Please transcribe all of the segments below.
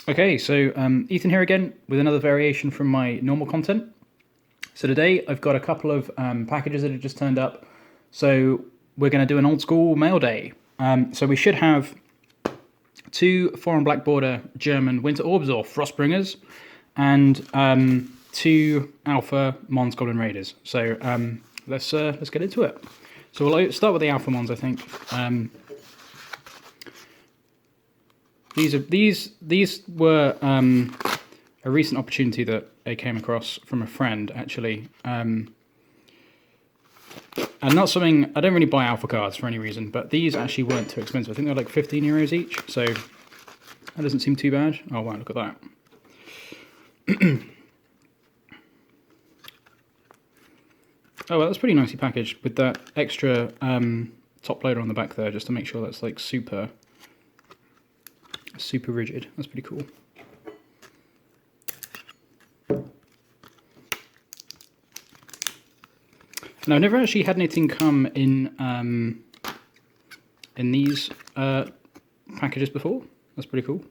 Okay, so Ethan here again with another variation from my normal content. So today I've got a couple of packages that have just turned up. So we're going to do an old school mail day. So we should have 2 foreign black border German winter orbs or Frostbringers, and 2 alpha Mons Goblin Raiders. So let's get into it. So we'll start with the alpha Mons, I think. These were a recent opportunity that I came across from a friend, actually, and not something I don't really buy alpha cards for any reason, but these actually weren't too expensive. I think they're like €15 each, so that doesn't seem too bad. Oh wow, look at that! Oh well, that's pretty nicely packaged with that extra top loader on the back there, just to make sure that's like super rigid. That's pretty cool. Now, I've never actually had anything come in these packages before. That's pretty cool. Do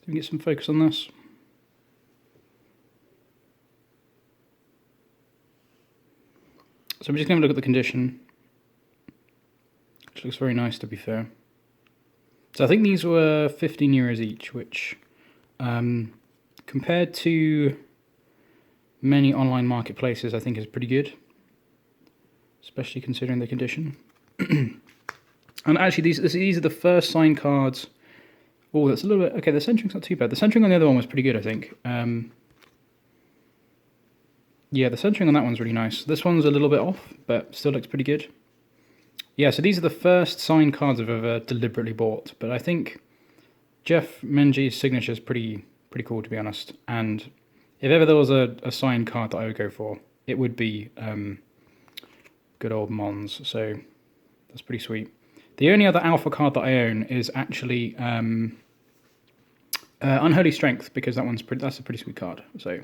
we get some focus on this? So I'm just going to look at the condition. Which looks very nice, to be fair. So I think these were €15 each, which compared to many online marketplaces, I think is pretty good, especially considering the condition. And actually, these are the first signed cards. Oh, that's a little bit okay. The centering's not too bad. The centering on the other one was pretty good, I think. Yeah, the centering on that one's really nice. This one's a little bit off, but still looks pretty good. Yeah, so these are the first signed cards I've ever deliberately bought, but I think Jeff Menge's signature is pretty cool, to be honest. And if ever there was a signed card that I would go for, it would be good old Mons. So that's pretty sweet. The only other alpha card that I own is actually Unholy Strength, because that's a pretty sweet card. So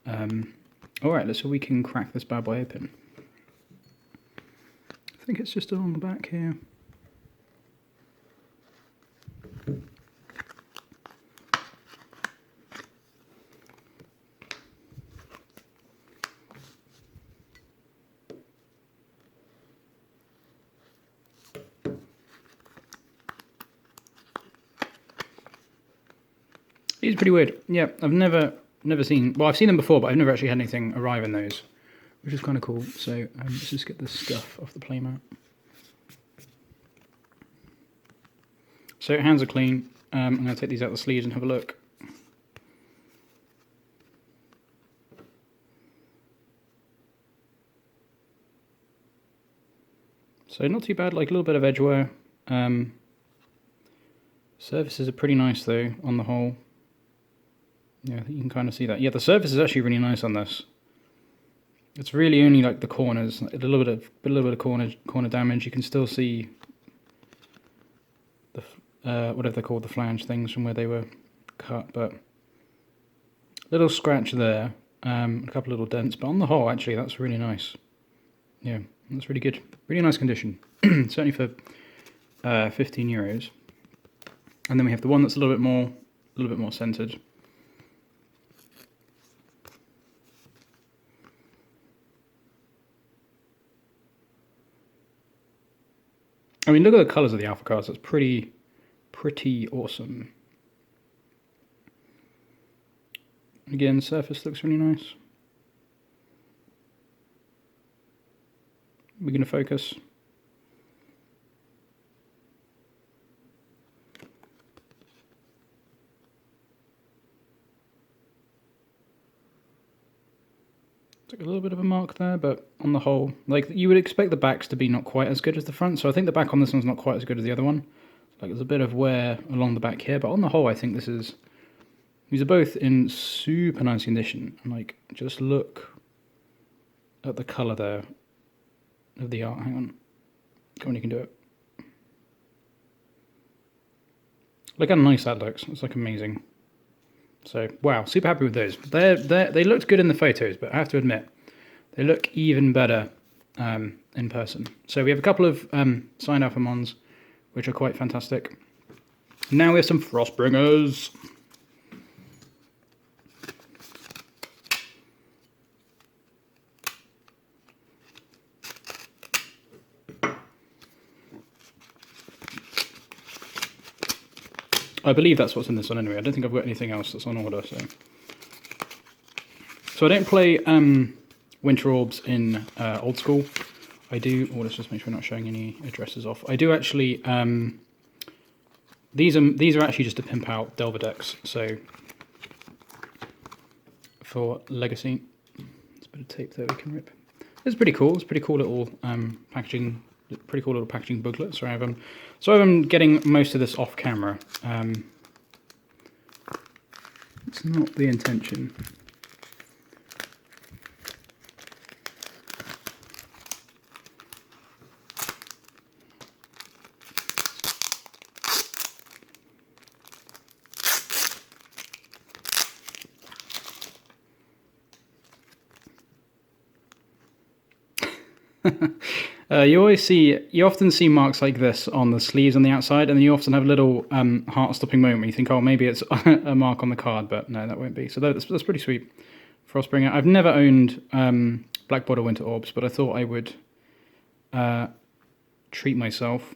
all right, let's see if we can crack this bad boy open. I think it's just along the back here. It's pretty weird. Yeah, I've never seen. Well, I've seen them before, but I've never actually had anything arrive in those, which is kind of cool. So let's just get this stuff off the playmat. So hands are clean. I'm going to take these out of the sleeves and have a look. So not too bad, like a little bit of edge wear. Surfaces are pretty nice though, on the whole. Yeah, I think you can kind of see that. Yeah, the surface is actually really nice on this. It's really only like the corners, a little bit of corner damage. You can still see the whatever they're called, the flange things from where they were cut, but little scratch there, a couple little dents. But on the whole, actually, that's really nice. Yeah, that's really good. Really nice condition, certainly for €15. And then we have the one that's a little bit more centered. I mean, look at the colours of the alpha cards. That's pretty awesome. Again, surface looks really nice. We're going to focus. A little bit of a mark there, but on the whole, like, you would expect the backs to be not quite as good as the front, so I think the back on this one's not quite as good as the other one. Like, there's a bit of wear along the back here, but on the whole, I think these are both in super nice condition. And like, just look at the colour there of the art. Hang on, come on, you can do it. Look how nice that looks. It's like amazing. So, wow, super happy with those. They looked good in the photos, but I have to admit, they look even better in person. So we have a couple of signed alpha Mons. which are quite fantastic. Now we have some Frostbringers. I believe that's what's in this one anyway. I don't think I've got anything else that's on order. So I don't play Winter Orbs in Old School. I do. Oh, let's just make sure we're not showing any addresses off. I do actually. These are actually just to pimp out Delver decks. So for Legacy, there's a bit of tape there we can rip. It's pretty cool. It's pretty cool little packaging. Pretty cool little packaging booklet. So I'm getting most of this off camera. It's not the intention. You often see marks like this on the sleeves on the outside, and then you often have a little heart-stopping moment where you think, oh, maybe it's a mark on the card, but no, that won't be. So that's pretty sweet. Frostbringer. I've never owned Black Border Winter Orbs, but I thought I would treat myself.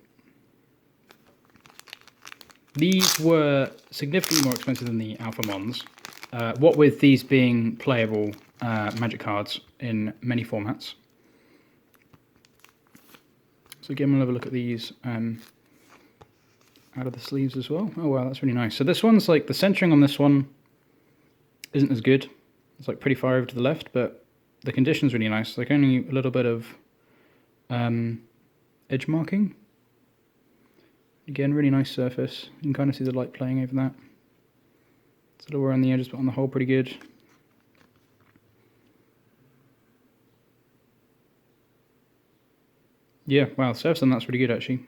These were significantly more expensive than the Alpha Mons, what with these being playable Magic cards in many formats. So again, we'll have a look at these out of the sleeves as well. Oh wow, that's really nice. So this one's like, the centering on this one isn't as good. It's like pretty far over to the left, but the condition's really nice. Like only a little bit of edge marking. Again, really nice surface. You can kind of see the light playing over that. It's a little around the edges, but on the whole pretty good. Yeah, wow, the surface on that's pretty good actually.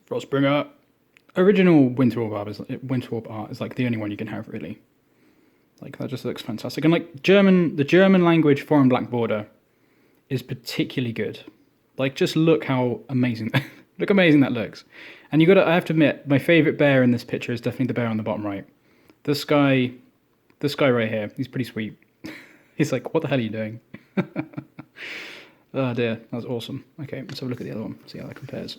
Frostbringer. Original Winter Orb art is like the only one you can have really. Like that just looks fantastic. And like the German language foreign black border is particularly good. Like just look how amazing look amazing that looks. And I have to admit, my favourite bear in this picture is definitely the bear on the bottom right. This guy right here, he's pretty sweet. He's like, what the hell are you doing? Oh dear, that was awesome. Okay, let's have a look at the other one, see how that compares.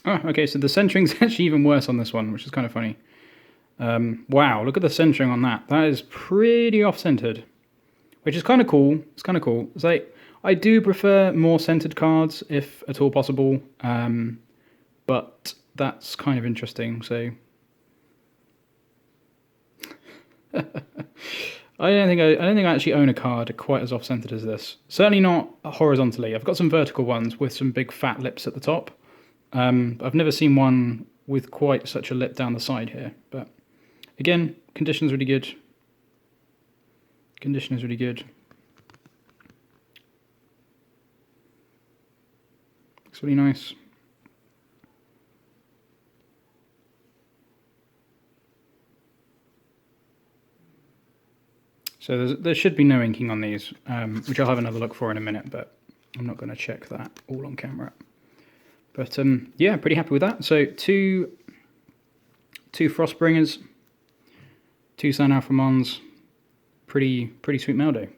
Oh, okay, so the centering's actually even worse on this one, which is kind of funny. Wow, look at the centering on that. That is pretty off-centered, which is kind of cool. It's kind of cool. It's like, I do prefer more centered cards, if at all possible, but that's kind of interesting, so... I don't think I actually own a card quite as off-centered as this. Certainly not horizontally. I've got some vertical ones with some big fat lips at the top. I've never seen one with quite such a lip down the side here, but again, condition's really good. Condition is really good. Looks really nice. So there should be no inking on these, which I'll have another look for in a minute, but I'm not going to check that all on camera. But yeah, pretty happy with that. So two Frostbringers, two Sun Alpha Mons, pretty sweet mail day.